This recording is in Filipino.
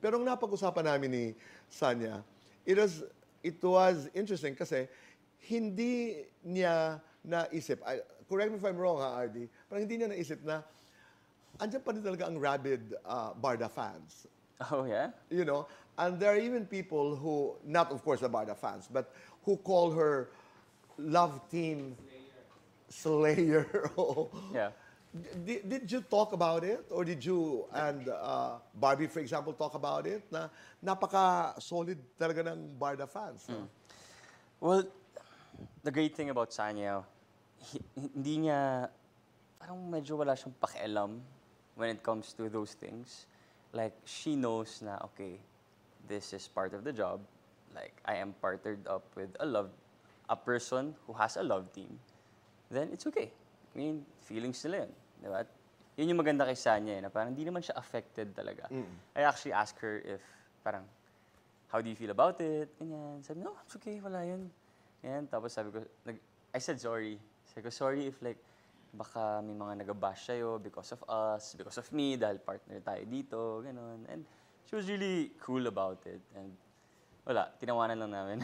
Pero ang napag-usapan namin ni Sanya, it was interesting kasi hindi niya naisip, correct me if I'm wrong ha, RD, parang hindi niya naisip na andyan pa rin talaga ang rabid Barda fans. Oh, yeah? You know, and there are even people who, not of course the Barda fans, but who call her love team Slayer. Oo. Yeah. Did you talk about it? Or did you and Barbie, for example, talk about it? Na napaka-solid talaga ng Barda fans. No? Well, the great thing about Sanya, hindi niya, parang medyo wala siyang pakialam when it comes to those things. Like, she knows na, okay, this is part of the job. Like, I am partnered up with a person who has a love team. Then it's okay. I mean, feelings nila yun. Diba? Yun yung maganda kay Sanya, na parang hindi naman siya affected talaga. I actually asked her if, parang, how do you feel about it? Ganyan. Sabi, no, it's okay, wala yun. Ganyan. Tapos sabi ko, I said sorry. Sabi ko, sorry if like, baka may mga nag-bash sa'yo because of us, because of me, dahil partner tayo dito, gano'n. And she was really cool about it. And wala, tinawanan lang namin.